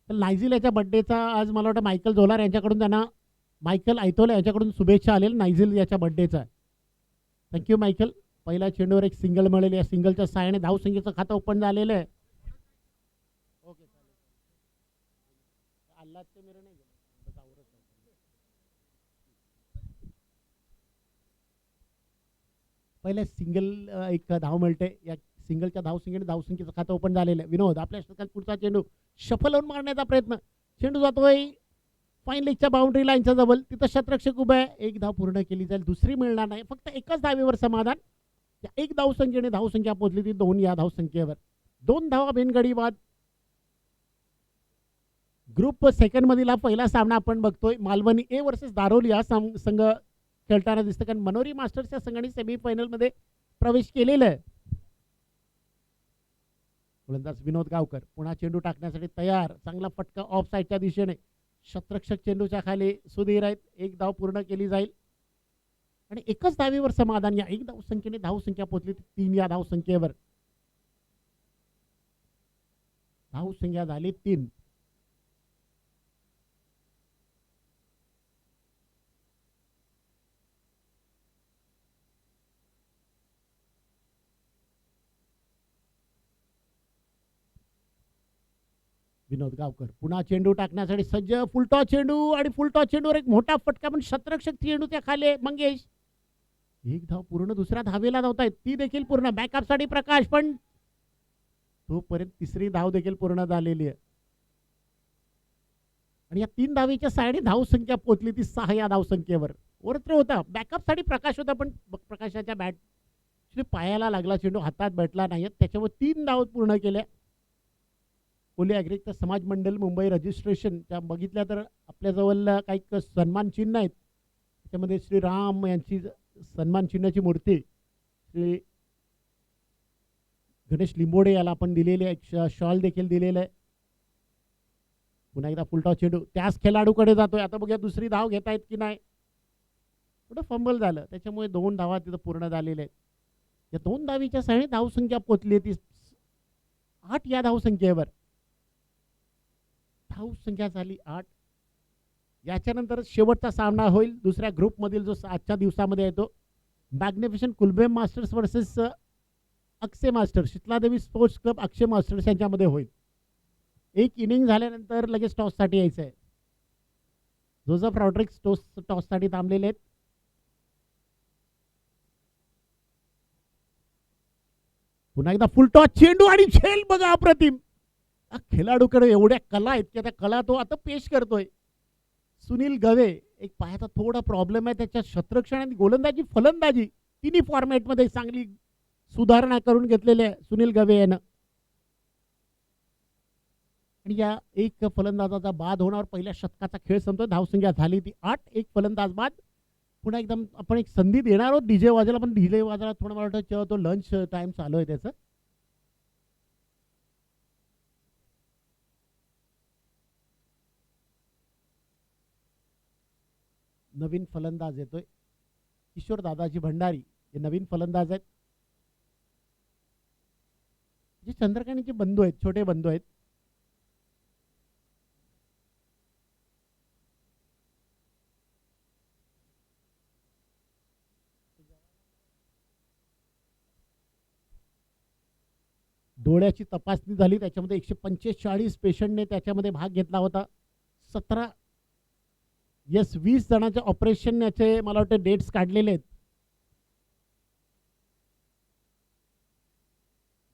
तर नायझिल याच्या बड्डेचा आज मला वाटतं मायकल झोलार यांच्याकडून त्यांना मायकल आयतोले यांच्याकडून शुभेच्छा आलेल्या नायझिल याच्या बड्डेचा. Thank you Michael. पहिल्या चेंडूवर एक सिंगल मिळालेली, या सिंगलच्या सहाय्याने धावसंख्येचं खातं ओपन झालेलं आहे. ओके चालेल. आल्हादचे मेरे नाही गेले, बस आवरच आहे. पहिले सिंगल एक धाव मिळते, या सिंगलच्या धावसंख्येने धावसंख्येचं खातं ओपन झालेलं आहे. विनोद आपल्या षटकात पुढचा चेंडू शफल होऊन मारण्याचा प्रयत्न, चेंडू जातोय फाईन लेगच्या बाउंड्री लाईनच्या जवळ, तिथं शतरक्षक उभं आहे. एक धाव पूर्ण केली जाईल, दुसरी मिळणार नाही. फक्त एकच धावेवर समाधान. एक धावसंख्येने धावसंख्या पोहोचली ती 2 या धावसंख्येवर. 2 धावा बिनगडी बाद. ग्रुप सेकंड मधील हा पहिला सामना आपण बघतोय. मालवणी ए वर्सेस दारोली हा संघ खेळताना दिसतं, कारण मनोरी मास्टर्सच्या संघाने सेमीफायनल मध्ये प्रवेश केलेला आहे. गोलंदाज विनोद गावकर पुन्हा चेंडू टाकण्यासाठी तयार. चांगला फटका ऑफ साईडच्या दिशेने, शतरक्षक चेंडूच्या खाली सुधीर आहेत. एक धाव पूर्ण केली जाईल आणि एकच धावेवर समाधान. या एक धावसंख्येने धावसंख्या पोहोचली 3 या धावसंख्येवर. धावसंख्या झाली 3. विनोद गावकर पुन्हा चेंडू टाकण्यासाठी सज्ज. फुलटॉस चेंडू आणि फुलटॉस चेंडूवर एक मोठा फटका, पण शतरक्षक चेंडूच्या खाली मंगेश. एक धाव पूर्ण, दुसऱ्या धावेला धावतायत, ती देखील पूर्ण. बॅकअपसाठी प्रकाश, पण तोपर्यंत तिसरी धाव देखील पूर्ण झालेली आहे. आणि या 3 धावेच्या साहाय्याने धावसंख्या पोहोचली ती 6 या धावसंख्येवर. वरत्र होता बॅकअपसाठी प्रकाश होता, पण प्रकाशाच्या बॅट पायाला लागला, चेंडू हातात भेटला नाही. त्याच्यावर 3 धाव पूर्ण केल्या. कोली अग्रिक्त समाज मंडळ मुंबई रजिस्ट्रेशनच्या बघितल्या तर आपल्याजवळ काही सन्मान चिन्ह आहेत. त्याच्यामध्ये श्रीराम यांची सन्मान चिन्हाची मूर्ती, श्री गणेश लिंबोडे याला आपण दिलेले एक शॉल देखील दिलेलं आहे. पुन्हा एकदा फुलटॉस चेंडू त्याच खेळाडूकडे जातोय. आता बघूया दुसरी धाव घेता येत की नाही. थोडं फंबल झालं, त्याच्यामुळे 2 धावा तिथं पूर्ण झालेल्या आहेत. या 2 धावीच्या सहाय्याने धावसंख्या पोहोचली ती 8 या धावसंख्येवर. धावसंख्या झाली 8. याच्यानंतर शेवटचा सामना होईल दुसऱ्या ग्रुप मधील, जो आजच्या दिवसामध्ये येतो. मॅग्निफिशंट कुलबे मास्टर्स वर्सेस अक्षय मास्टर्स, शीतलादेवी स्पोर्ट्स क्लब अक्षय मास्टर्स यांच्यामध्ये होईल. एक इनिंग झाल्यानंतर लगेच टॉससाठी यायचं आहे. जोसेफ रॉड्रिक्स टॉससाठी थांबलेले आहेत. पुन्हा एकदा फुलटॉस चेंडू आणि झेल बघा अप्रतिम. खेळाडूकडे एवढ्या कला आहेत की त्या कला तो आता पेश करतोय. सुनील गवे, एक पायाचा थोडा प्रॉब्लेम आहे त्याच्या. शतरक्षण आणि गोलंदाजी फलंदाजी तिन्ही फॉर्मॅटमध्ये चांगली सुधारणा करून घेतलेली आहे सुनील गवे यानं. आणि या एक फलंदाजाचा बाद होणार, पहिल्या षटकाचा खेळ संपतोय. धावसंख्या झाली ती 8. एक फलंदाज बाद. पुन्हा एकदम आपण एक संधी देणार आहोत डीजे वाजायला, पण डीजे वाजायला थोडं मला वाटतं तो लंच टाइम चालू आहे त्याचं. नवीन फलंदाज येतोय किशोर दादाजी भंडारी, हे नवीन फलंदाज आहेत. जे चंद्रकांतचे बंधू आहेत, छोटे बंधू आहेत. डोळ्याची तपासणी झाली, त्याच्यामध्ये 145 पेशंटने त्याच्यामध्ये भाग घेतला होता. 20 जणांच्या ऑपरेशन याचे मला वाटतं डेट्स काढलेले आहेत.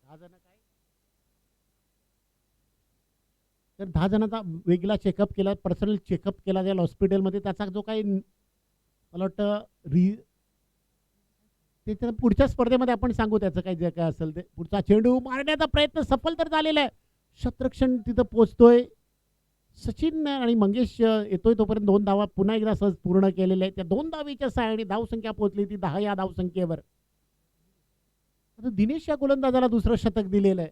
10 जण काय तर 10 जणांचा वेगळा चेकअप केला, पर्सनल चेकअप केला जाईल हॉस्पिटलमध्ये. त्याचा जो काही मला वाटतं ते पुढच्या स्पर्धेमध्ये आपण सांगू त्याचं काही जे काय असेल ते. पुढचा चेंडू मारण्याचा प्रयत्न सफल तर झालेला आहे. शतरक्षण तिथं पोहोचतोय. सचिन आणि मंगेश येतोय तोपर्यंत 2 धावा पुन्हा एकदा सहज पूर्ण केलेल्या आहेत. त्या 2 धावीच्या सहाय्याने धावसंख्या पोहोचली ती 10 या धावसंख्येवर. आता दिनेश या गोलंदाजाला दुसरं शतक दिलेलं आहे.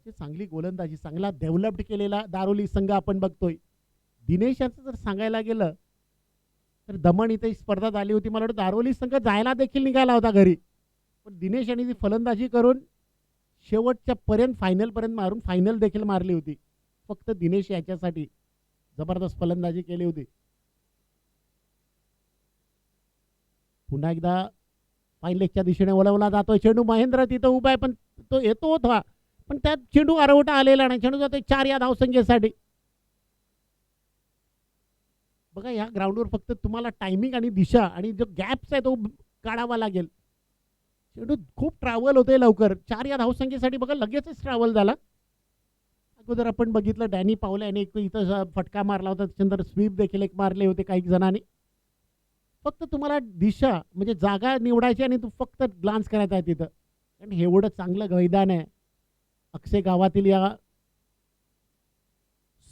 ते चांगली गोलंदाजी, चांगला डेव्हलप्ड केलेला दारोली संघ आपण बघतोय. दिनेश याचं जर सांगायला गेलं तर दमण इथे स्पर्धा झाली होती, मला वाटतं दारोली संघ जायला देखील निघाला होता घरी, पण दिनेश यांनी ती फलंदाजी करून शेवटच्या पर्यंत फायनल पर्यंत मारून फायनल देखील मारली होती. फक्त दिनेश याच्यासाठी जबरदस्त फलंदाजी केली होती. पुन्हा एकदा फाईन लेगच्या दिशेने वळवला जातोय चेंडू. महेंद्र तिथं उभा आहे पण तो येतो होता पण त्यात चेंडू आरवटा आलेला नाही. चेंडू जातोय 4 या धावसंख्येसाठी. बघा या ग्राउंडवर फक्त तुम्हाला टायमिंग आणि दिशा आणि जो गॅप्स आहे तो काढावा लागेल. चेंडू खूप ट्रॅव्हल होते लवकर. 4 या धावसंख्येसाठी बघा लगेचच ट्रॅव्हल झाला. अगोदर आपण बघितलं डॅनी पावले याने एक इथं फटका मारला होता. त्याच्यानंतर स्वीप देखील एक मारले होते काही जणांनी. फक्त तुम्हाला दिशा म्हणजे जागा निवडायची आणि तू फक्त ग्लान्स करायचा आहे तिथं. कारण एवढं चांगलं मैदान आहे. अक्षय गावातील या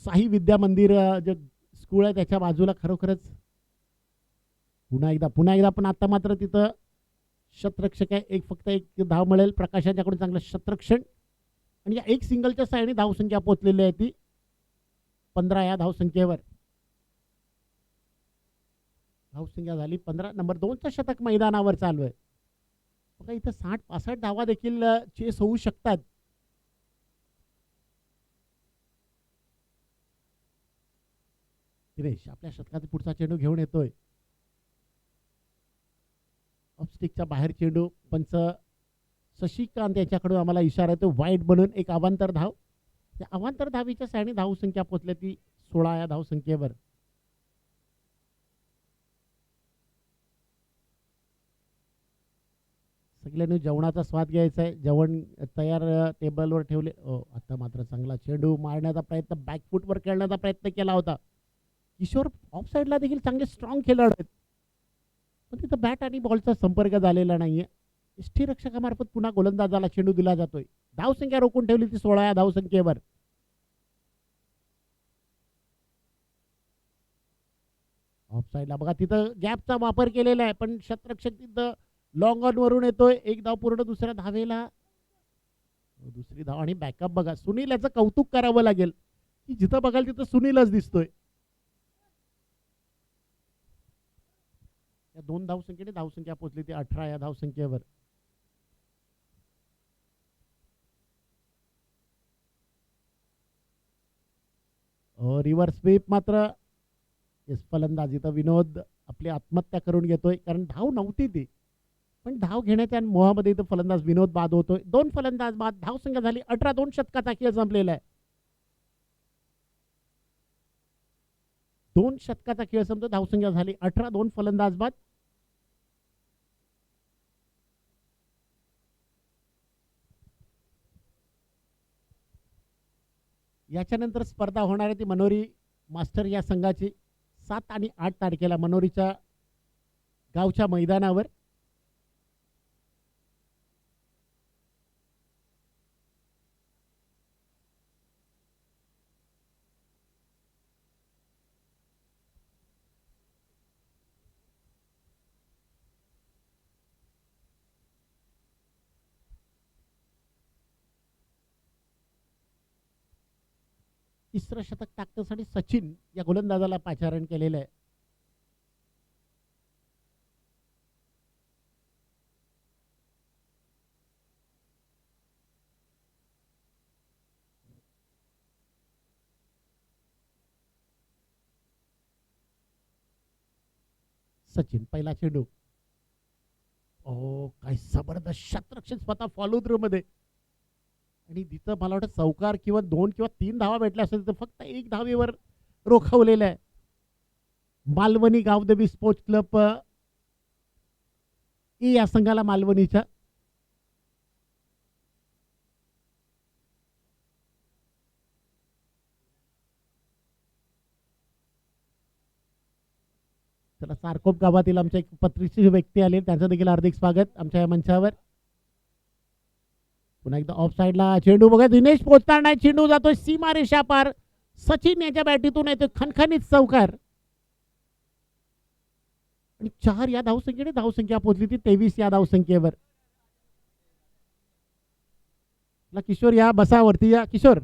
साई विद्या मंदिर जे स्कूल आहे त्याच्या बाजूला खरोखरच पुन्हा एकदा पण आता मात्र तिथं शतरक्षक आहे. फक्त एक धाव मिळेल प्रकाशाच्याकडून. चांगलं शतरक्षण आणि या एक सिंगलच्या साहाय्याने धावसंख्या पोहोचलेली आहे ती 15 या धावसंख्येवर. धावसंख्या झाली 15. नंबर 2चं शतक मैदानावर चालू आहे. बघा इथं 60-65 धावा देखील चेस होऊ शकतात. दिनेश आपल्या शतकाचा पुढचा चेंडू घेऊन येतोय. ऑफस्टिकच्या बाहेर चेंडू. पंच शशिकांत याच्याकडून आम्हाला इशारा येतो वाईट बनून एक अवांतर धाव. त्या अवांतर धावीच्या साहाय्याने धावसंख्या पोहोचली ती 16 या धावसंख्येवर. सगळ्यांनी जेवणाचा स्वाद घ्यायचा आहे. जेवण तयार टेबलवर ठेवले. आता मात्र चांगला चेंडू मारण्याचा प्रयत्न बॅकफुटवर खेळण्याचा प्रयत्न केला होता. किशोर ऑफ साईडला देखील चांगले स्ट्रॉंग खेळाडू आहेत पण तिथं बॅट आणि बॉलचा संपर्क झालेला नाहीये. यष्टीरक्षकामार्फत पुन्हा गोलंदाजाला चेंडू दिला जातोय. धावसंख्या रोखून ठेवली ती 16 या धावसंख्येवर. ऑफ साईडला बघा तिथं गॅपचा वापर केलेला आहे पण शतरक्षक तिथं लॉंग ऑन वरून येतोय. एक धाव पूर्ण दुसऱ्या धावेला. दुसरी धाव आणि बॅकअप बघा. सुनील याचं कौतुक करावं लागेल की जिथं बघाल तिथं सुनीलच दिसतोय. या 2 धावसंख्येने धावसंख्या पोहोचली ती 18 या धावसंख्येवर. रिव्हर्स स्वीप मात्र फलंदाजी तर विनोद आपली आत्महत्या करून घेतोय कारण धाव नव्हती ती पण धाव घेण्याच्या मोहामध्ये इथं फलंदाज विनोद बाद होतोय. 2 फलंदाज बाद. धावसंख्या झाली 18. 2 षटकाचा खेळ संपलेला आहे. 2 षटकाचा खेळ संपतो. धावसंख्या झाली 18. 2 फलंदाज बाद. याच्यानंतर स्पर्धा होणार आहे ती मनोरी मास्टर या संघाची 7 आणि 8 तारखेला मनोरीच्या गावच्या मैदानावर. तिसरं शतक टाकण्यासाठी सचिन या गोलंदाजाला पाचारण केलेलं आहे. सचिन पहिला चेंडू. काय जबरदस्त शतरक्षण स्वतः फॉलो थ्रू मध्ये आणि तिथं मला वाटतं चौकार किंवा 2 किंवा 3 धावा भेटल्या असेल तर फक्त 1 धावेवर रोखवलेलं आहे. मालवणी गावदेवी स्पोर्ट्स क्लब या संघाला मालवणीच्या. चला सारकोप गावातील आमच्या एक पत्रिशील व्यक्ती आले त्यांचं देखील हार्दिक स्वागत आमच्या या मंचावर. पुन्हा एकदा ऑफ साईडला चेंडू बघा. दिनेश पोहोचणार नाही. चेंडू जातोय सीमारेषा पार. सचिन याच्या बॅटीतून येतोय खणखणीत चौकार आणि 4 या धावसंख्येने धावसंख्या पोहोचली ती 23 या धावसंख्येवर. किशोर या बसावरती या किशोर.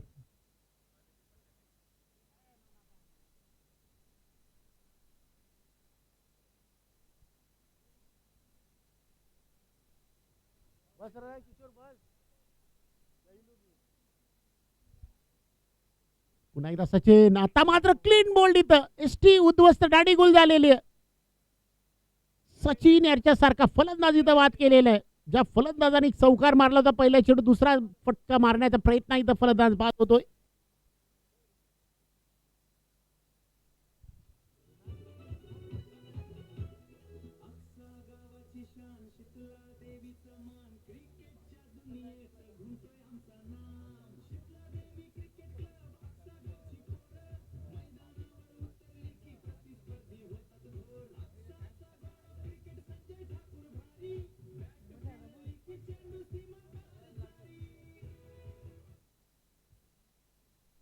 बस रे किशोर बस. पुन्हा एकदा सचिन, आता मात्र क्लीन बोल्ड इथं एसटी उद्ध्वस्त, दाढी गुल झालेली आहे. सचिन याच्यासारखा फलंदाजीचा वाद केलेला आहे. ज्या फलंदाजाने चौकार मारला होता पहिल्या चेंडू, दुसरा फटका मारण्याचा प्रयत्न इथं फलंदाज बाद होतोय.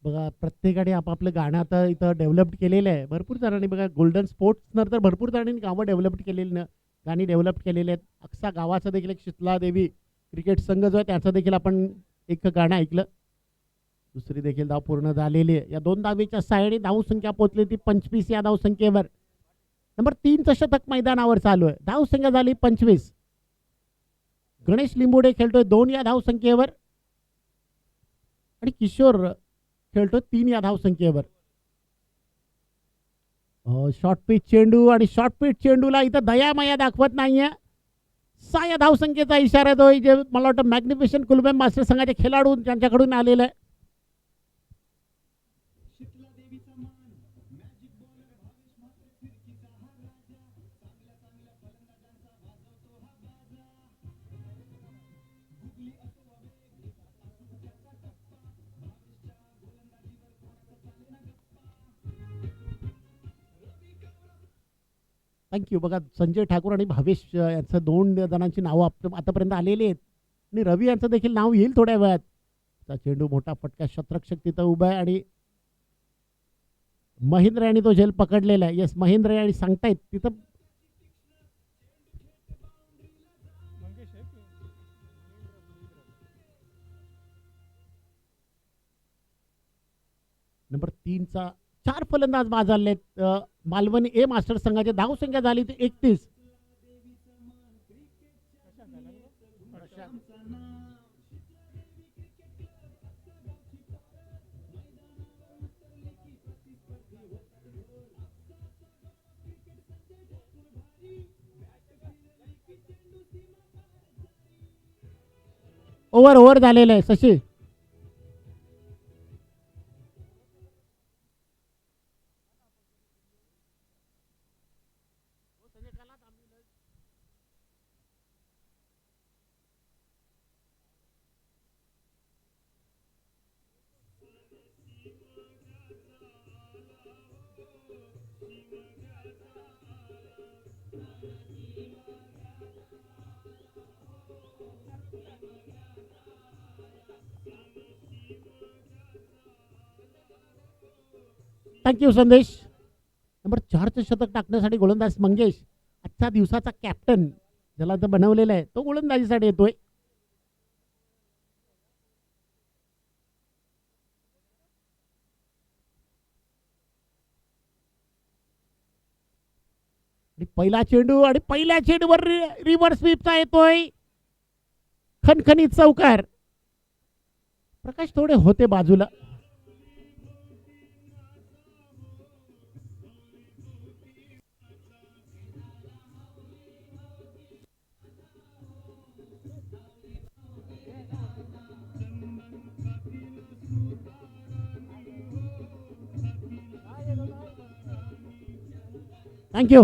बघा प्रत्येकाने आपापलं गाणं आता इथं डेव्हलप केलेलं आहे. भरपूर जणांनी बघा गोल्डन स्पोर्ट्स तर भरपूर जणांनी गावं डेव्हलप केलेली गाणी डेव्हलप केलेले आहेत. अक्सा गावाचं देखील एक शीतला देवी क्रिकेट संघ जो आहे त्याचं देखील आपण एक गाणं ऐकलं. दुसरी देखील धाव पूर्ण झालेली आहे. या 2 धावेच्या सहाय्याने धावसंख्या पोहोचली ती 25 या धावसंख्येवर. नंबर 3चं शतक मैदानावर चालू आहे. धावसंख्या झाली 25. गणेश लिंबोडे खेळतोय 2 या धावसंख्येवर आणि किशोर खेळतो 3 या धावसंख्येवर. शॉर्ट पिच चेंडू आणि शॉर्ट पिच चेंडूला इथं दयामाया दाखवत नाहीये. 6 या धावसंख्येचा इशारा तो जे मला वाटतं मॅग्निफिशंट कुलबे मास्टर संघाचे खेळाडू त्यांच्याकडून आलेला आहे. थँक्यू. बघा संजय ठाकूर आणि भावेश यांचं 2 जणांची नावं आतापर्यंत आलेली आहेत आणि रवी यांचं देखील नाव येईल थोड्या वेळात. चेंडू मोठा फटका, शतरक्षक तिथं उभा आहे आणि महेंद्र यांनी तो झेल पकडलेला आहे. येस महेंद्र यांनी सांगतायत तिथं नंबर 3चा 4 फलंदाज बाद झाले. मालवणी ए मास्टर संघाची धावसंख्या झाली ती 31. ओव्हर झालेलं आहे शशी. थँक्यू संदेश. नंबर 4चं शतक टाकण्यासाठी गोलंदाज मंगेश, आजच्या दिवसाचा कॅप्टन ज्याला तर बनवलेला आहे, तो गोलंदाजीसाठी येतोय. पहिला चेंडू आणि पहिल्या चेंडूवर रिव्हर्स स्वीपचा येतोय. खणखणीत चौकार. प्रकाश थोडे होते बाजूला. थँक्यू.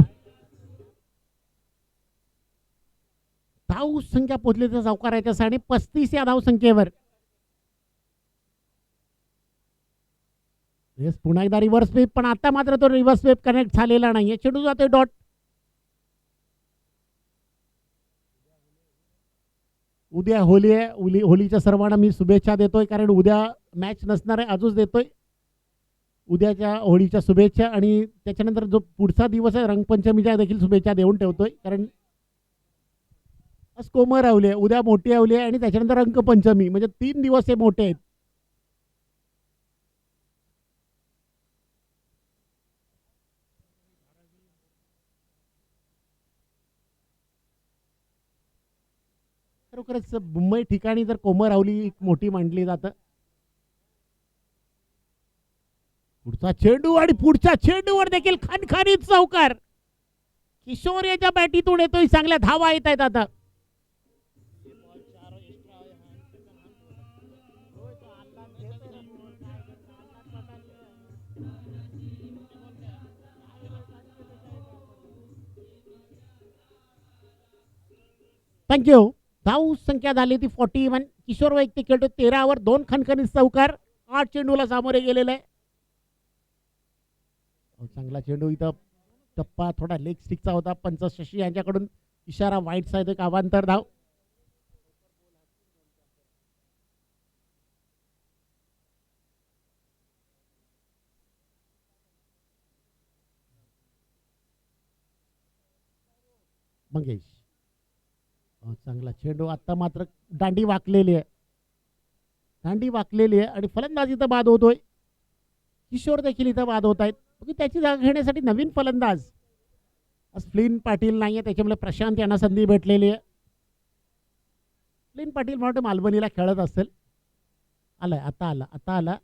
धाव संख्या पोहोचली तर चौकाराच्या साडे 35 या धाव संख्येवर. पुन्हा एकदा रिव्हर्स स्वीप, पण आता मात्र तो रिव्हर्स स्वीप कनेक्ट झालेला नाहीये. चेंडू जातोय डॉट. उद्या होली आहे. होलीच्या सर्वांना मी शुभेच्छा देतोय, कारण उद्या मॅच नसणार आहे, आजच देतोय उद्याच्या होळीच्या शुभेच्छा. आणि त्याच्यानंतर जो पुढचा दिवस आहे रंगपंचमीच्या देखील शुभेच्छा देऊन ठेवतोय, कारण आज कोमर आवली आहे, उद्या मोठी आवली आहे आणि त्याच्यानंतर रंगपंचमी, म्हणजे 3 दिवस हे मोठे आहेत. खरोखरच मुंबई ठिकाणी जर कोमर आवली मोठी मांडली जातं. पुढचा चेंडू आणि पुढच्या चेंडूवर देखील खणखणीत चौकार. किशोर याच्या बॅटीतून येतोय, चांगल्या धावा येत आहेत आता. थँक्यू. धाव संख्या झाली ती 41. किशोर वैयक्तिक खेळतो 13 वर 2 खणखणीत चौकार. 8 चेंडूला सामोरे गेलेला आहे. चांगला चेंडू, इथं टप्पा थोडा लेग स्टिकचा होता. पंच शशी यांच्याकडून इशारा, वाईट साईड एक अवांतर धाव. मंगेश, चांगला चेंडू. आता मात्र दांडी वाकलेली आहे, दांडी वाकलेली आहे आणि फलंदाज इथं बाद होतोय. किशोर देखील इथं बाद होत आहेत. त्याची जागा घेण्यासाठी नवीन फलंदाज आज फ्लिन पाटील नाहीये, त्याच्यामुळे प्रशांत यांना संधी भेटलेली आहे. फ्लिन पाटील मला वाटतं मालवणीला खेळत असेल. आलाय, आता आला, आता आला.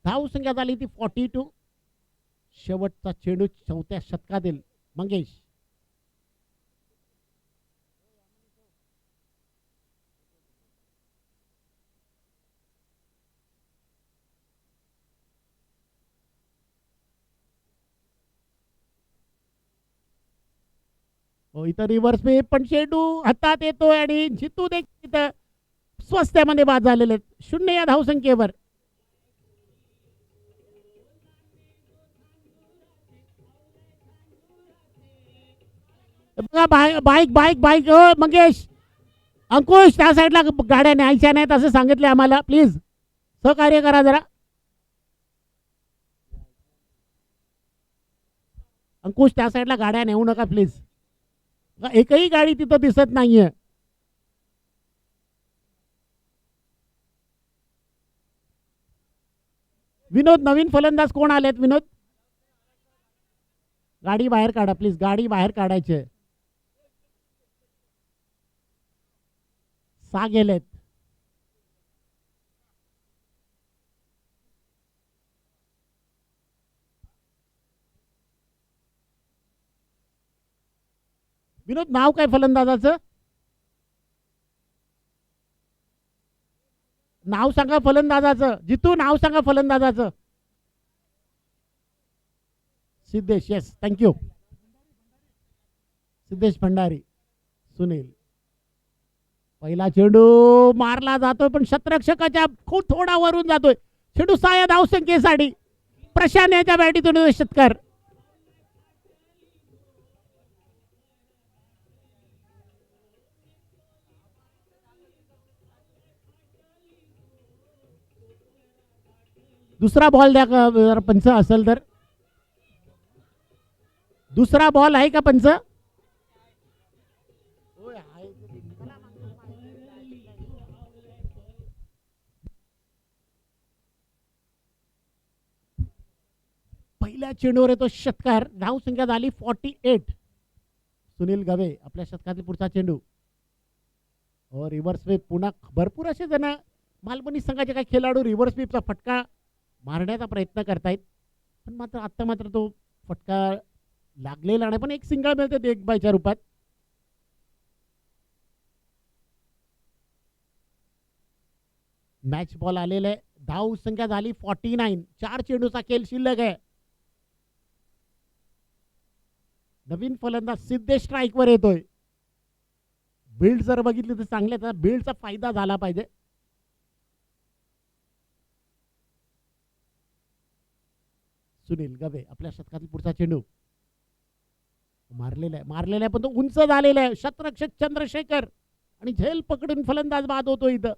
धाव संख्या झाली ती 42. शेवटचा चेंडू 4थ्या षटकातील. मंगेश, हो इथं रिव्हर्स पे पण चेंडू हातात येतोय आणि जितू देखील इथं स्वस्त्यामध्ये बाद झालेले आहेत. 0 या धावसंख्येवर. बघा बाईक बाईक बाईक. मंगेश, अंकुश त्या साईडला गाड्या न्यायच्या नाहीत असं सांगितले आम्हाला, प्लीज सहकार्य करा जरा. अंकुश त्या साईडला गाड्या नेऊ नका प्लीज. एकही गाडी तिथं दिसत नाहीये. विनोद, नवीन फलंदाज कोण आलेत विनोद? गाडी बाहेर काढा प्लीज, गाडी बाहेर काढायची आहे. 6 गेलेत. विनोद, नाव काय फलंदाजाचं? नाव सांगा फलंदाजाचं. जितू नाव सांगा फलंदाजाचं. Siddhesh, yes thank you. सिद्धेश भंडारी. सुनील, पहिला चेंडू मारला जातोय पण शतरक्षकाच्या खूप थोडा वरून जातोय. चेंडू 6 या धावसंख्येसाठी. प्रशांत याच्या बॅटीतून षटकार. दुसरा बॉल द्या का पंच असेल तर. दुसरा बॉल आहे का पंच? पहिल्या चेंडूवर येतो षटकार. धाव संख्या झाली 48. सुनील गवे, आपल्या षटकातील पुढचा चेंडू. Reverse sweep. पुन्हा भरपूर असे जण मालवणी संघाचे काही खेळाडू रिव्हर्स स्वीपचा फटका मारण्याचा प्रयत्न करतायत, पण मात्र आता मात्र तो फटका लागलेला नाही, पण एक सिंगल मिळते एक बायच्या रूपात. मॅच बॉल आलेला आहे. धाव संख्या झाली 49. 4 चेंडूचा खेळ शिल्लक आहे. नवीन फलंदाज सिद्धेश स्ट्राईक वर येतोय. बिल्ड जर बघितली तर चांगले, तर बिल्डचा फायदा झाला पाहिजे. सुनील गवे, आपल्या षटकातील पुढचा चेंडू. मारलेला आहे पण तो उंच झालेला आहे. शतरक्षक चंद्रशेखर आणि झेल पकडून फलंदाज बाद होतो इथं.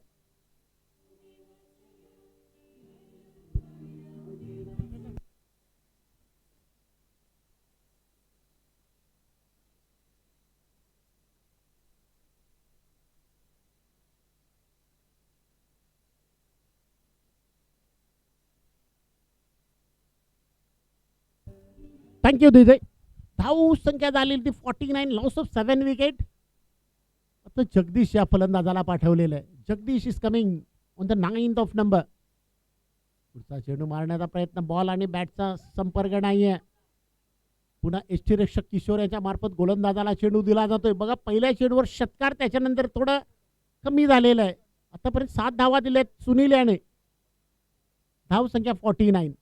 थँक्यू दिजय. धाव संख्या झालेली ती 49, लॉस ऑफ 7 विकेट. आता जगदीश या फलंदाजाला पाठवलेलं आहे. Jagdish is coming on the 9th of number. पुढचा चेंडू मारण्याचा प्रयत्न, बॉल आणि बॅटचा संपर्क नाहीये. पुन्हा यष्टीरक्षक किशोर यांच्या मार्फत गोलंदाजाला चेंडू दिला जातोय. बघा पहिल्या चेंडूवर षटकार, त्याच्यानंतर थोडं कमी झालेलं आहे. आतापर्यंत 7 धावा दिल्यात सुनील याने. धाव संख्या 49.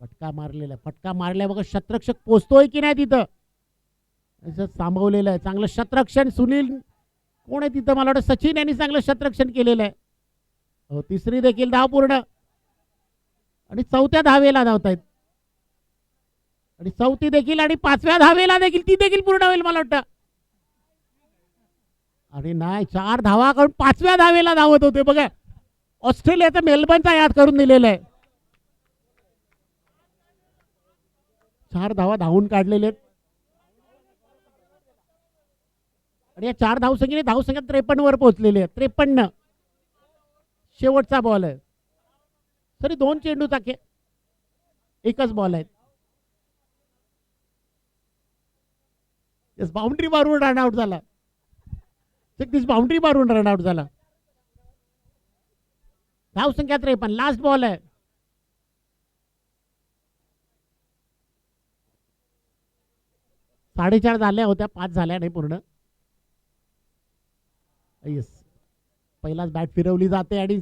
फटका मारलेला आहे. फटका मारल्या बघा शतरक्षक पोचतोय की नाही तिथं. थांबवलेलं आहे चांगलं शतरक्षण. सुनील कोण आहे तिथं, मला वाटतं सचिन यांनी चांगलं शतरक्षण केलेलं आहे. हो, तिसरी देखील धाव पूर्ण आणि 4थ्या धावेला धावतायत. आणि 4थी देखील आणि 5व्या धावेला देखील ती देखील पूर्ण होईल मला वाटतं. आणि नाही 4 धावा करून 5व्या धावेला धावत होते बघा. ऑस्ट्रेलियाचा मेलबर्नचा याद करून दिलेला आहे. 4 धावा धावून काढलेले आहेत. आणि या 4 धावसंख्येने धावसंख्या 53 वर पोहोचलेली आहे. 53. शेवटचा बॉल आहे. सरी 2 चेंडूचा एकच बॉल आहे. बाउंड्री मारून रनआउट झाला. जगदीश बाउंड्री मारून रनआउट झाला. धावसंख्या 53. लास्ट बॉल आहे. साडेचार झाल्या होत्या, 5 झाल्या नाही पूर्ण. येस, पहिलाच बॅट फिरवली जाते आणि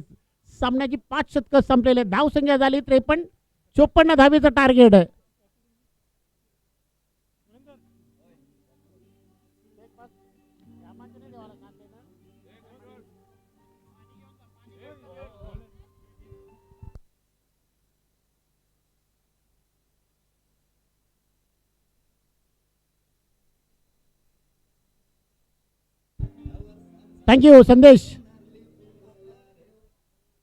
सामन्याची 5 षटकं संपलेले. धावसंख्या झाली 53. 54 धावेचं टार्गेट आहे. थँक्यू संदेश.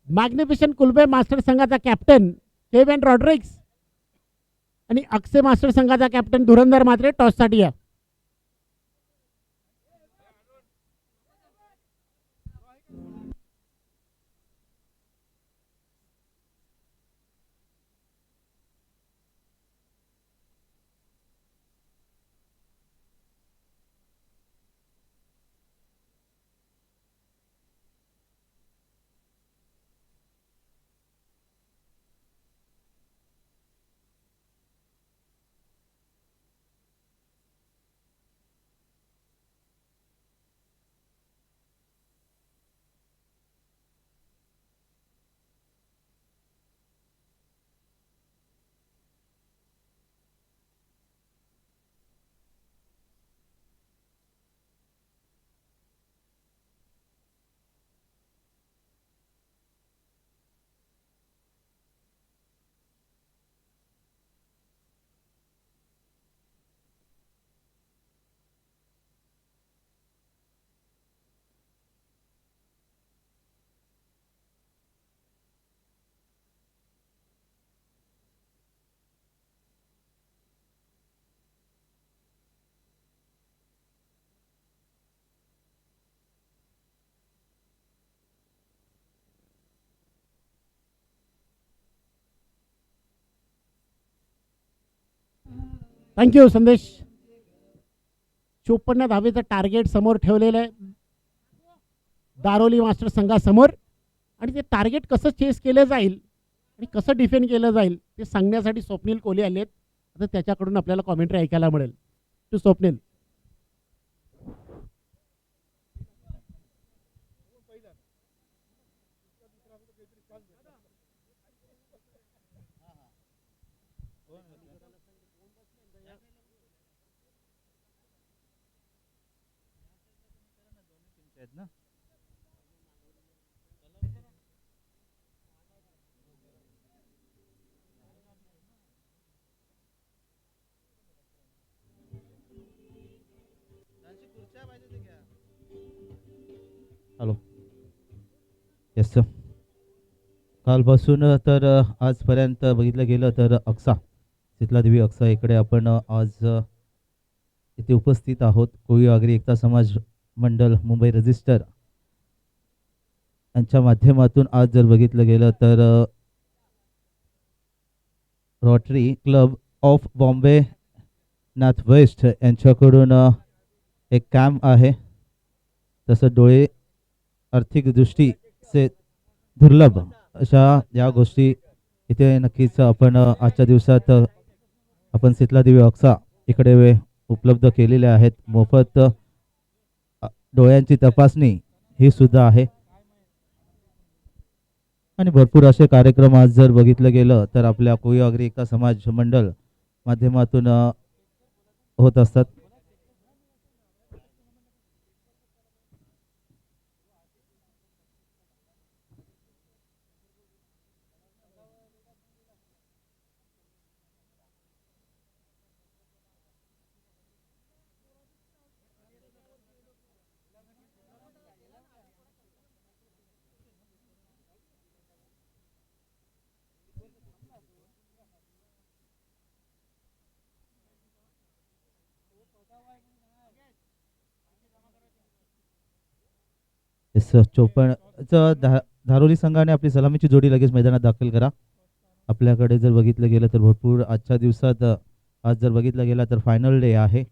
मॅग्निफिशंट कुलबे मास्टर संघाचा कॅप्टन केव्हिन रॉड्रिग्स आणि अक्षय मास्टर संघाचा कॅप्टन धुरंधर मात्रे टॉससाठी या. थँक्यू संदेश. 54 धावेचं टार्गेट समोर ठेवलेलं आहे दारोली मास्टर संघासमोर. आणि ते टार्गेट कसं चेस केलं जाईल आणि कसं डिफेंड केलं जाईल ते सांगण्यासाठी स्वप्नील कोहली आलेत. आता त्याच्याकडून आपल्याला कॉमेंट्री ऐकायला मिळेल. टू स्वप्नील. ना हॅलो. Yes sir. कालपासून तर आजपर्यंत बघितलं गेलं तर अक्सा शीतलादेवी अक्सा इकडे आपण आज इथे उपस्थित आहोत. कोळी आगरी एकता समाज मंडल मुंबई रजिस्टर यांच्या माध्यमातून आज जर बघितलं गेलं तर rotary club of Bombay north west यांच्याकडून एक कॅम्प आहे. तसं डोळे आर्थिक दृष्टीचे दुर्लभ अशा या गोष्टी इथे नक्कीच आपण आजच्या दिवसात आपण शीतला देवी अक्सा इकडे उपलब्ध केलेल्या आहेत. मोफत डोळ्यांची तपासणी ही सुद्धा आहे आणि भरपूर असे कार्यक्रम आज जर बघितलं गेलं तर आपल्या कोळी आगरी एकता समाज मंडळ माध्यमातून होत असतात. धारोली संघाने आपली सलामीची जोडी लगेच मैदानात दाखल करा. आपल्याकडे जर बघितलं गेलं तर भरपूर आजच्या दिवसात आज जर बघितलं गेलं तर फायनल डे आहे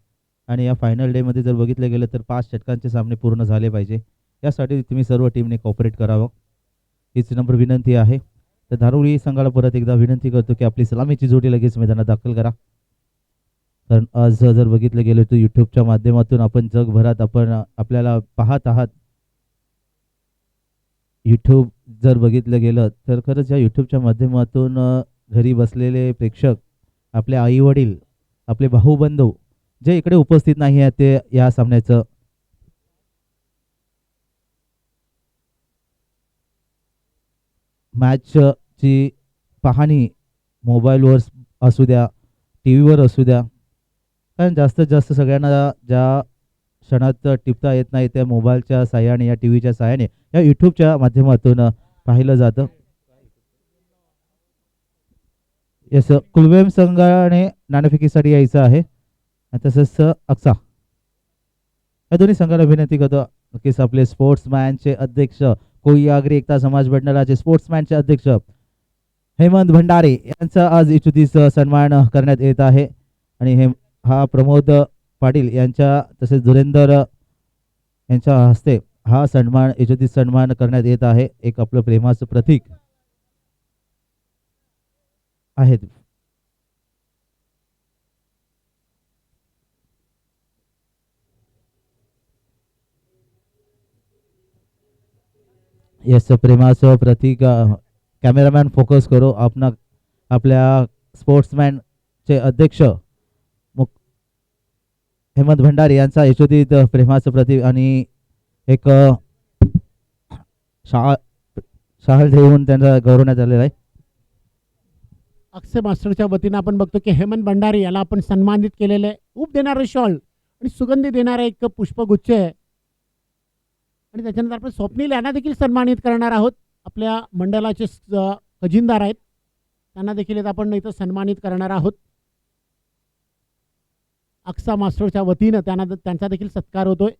आणि या फायनल डेमध्ये जर बघितलं गेलं तर 5 षटकांचे सामने पूर्ण झाले पाहिजे. यासाठी तुम्ही सर्व टीमने कॉपरेट करावं हीच नंबर विनंती आहे. तर धारोली संघाला परत एकदा विनंती करतो की आपली सलामीची जोडी लगेच मैदानात दाखल करा. कारण आज जर बघितलं गेलं तर यूट्यूबच्या माध्यमातून आपण जगभरात आपण आपल्याला पाहत आहात. यूट्यूब जर बघितलं गेलं तर खरंच या यूट्यूबच्या माध्यमातून घरी बसलेले प्रेक्षक आपले आई वडील आपले भाऊबंधू जे इकडे उपस्थित नाही आहेत ते या सामन्याचं मॅचची पाहणी मोबाईलवर असू द्या टी व्हीवर असू द्या. कारण जास्तीत जास्त सगळ्यांना ज्या क्षणात टिपता येत नाही त्या मोबाईलच्या साहाय्याने या टी व्हीच्या साहाय्याने या यूट्यूबच्या माध्यमातून पाहिलं जातं. यस कुलवेम संघाने नाणेफेकीसाठी यायचं आहे तसंच अक्सा या दोन्ही संघाला विनंती करतो. नक्कीच आपले स्पोर्ट्समॅनचे अध्यक्ष कोळी आगरी एकता समाज मंडळाचे स्पोर्ट्समॅनचे अध्यक्ष हेमंत भंडारे यांचा आज इच्छुतीचा सन्मान करण्यात येत आहे आणि हा प्रमोद पाटील यांच्या तसेच धुरेंदर यांच्या हस्ते हा सन्मान इच्छुतीत सन्मान करण्यात येत आहे. एक आपलं प्रेमाचं प्रतीक आहे. यस प्रेमाचं प्रतीक कॅमेरामॅन फोकस करो. आपण आपल्या स्पोर्ट्समॅनचे अध्यक्ष हेमंत भंडारी यांचा यशोदित प्रेमाचं प्रतीक आणि एक शाल देऊन त्यांना गौरवण्यात आलेला आहे. अक्षय मास्टरच्या वतीनं आपण बघतो की हेमंत भंडारी याला आपण सन्मानित केलेलं आहे. ऊब देणारं शॉल आणि सुगंधी देणारा एक पुष्पगुच्छ आहे आणि त्याच्यानंतर आपण स्वप्नील यांना देखील सन्मानित करणार आहोत. आपल्या मंडळाचे खजिनदार आहेत त्यांना देखील आपण इथं सन्मानित करणार आहोत. अक्सा मास्टरच्या वतीनं त्यांचा देखील सत्कार होतोय.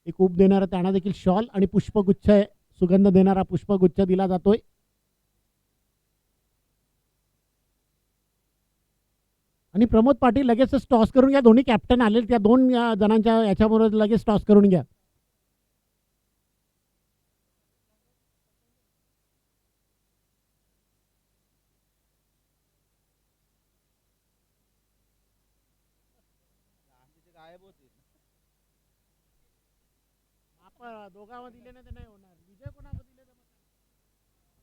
एक ऊब देणारा त्यांना देखील शॉल आणि पुष्पगुच्छ आहे सुगंध देणारा पुष्पगुच्छ दिला जातोय. आणि प्रमोद पाटील लगेच टॉस करून घ्या. दोन्ही कॅप्टन आले त्या 2 जणांच्या याच्याबरोबर लगेच टॉस करून घ्या.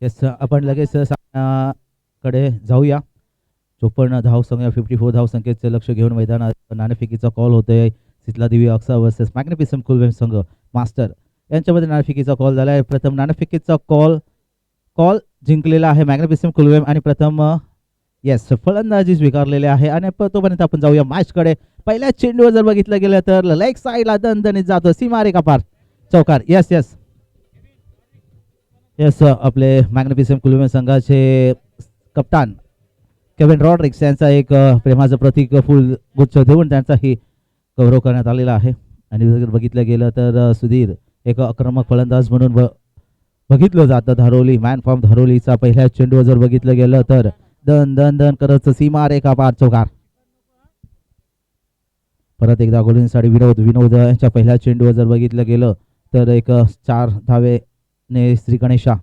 येस आपण लगेच सामन्याकडे जाऊया. 54 धावसंख्या 54 धावसंख्येचे लक्ष घेऊन मैदानात नाणेफेकीचा कॉल होतोय. शीतला देवी अक्सा वर्सेस मॅग्निफिसंट कुलवेम संघ मास्टर यांच्यामध्ये नाणेफेकीचा कॉल झाला आहे. प्रथम नाणेफेकीचा कॉल जिंकलेला आहे मॅग्निफिसंट कुलवेम आणि प्रथम येस फलंदाजी स्वीकारलेली आहे आणि तोपर्यंत आपण जाऊया मॅचकडे. पहिल्या चेंडूवर जर बघितलं गेलं तर लेग साईडला दणदणीत जातो सीमारेखा पार चौकार. येस येस येस आपले मॅग्निफिसंट कुलवेम संघाचे कप्तान केविन रॉड्रिक्स यांचा एक प्रेमाचं प्रतीक फुल गुच्छ देऊन त्यांचाही गौरव करण्यात आलेला आहे. आणि जर बघितलं गेलं तर सुधीर एक आक्रमक फलंदाज म्हणून बघितलं जातं धारोली मॅन फ्रॉम धारोलीचा पहिल्या चेंडूवर जर बघितलं गेलं तर दन दन दन करत सीमा रेखा पार चौकार. परत एकदा गोलंदाजी विनोद यांच्या पहिल्या चेंडूवर जर बघितलं गेलं तर एक 4 धावेने श्री गणेशा.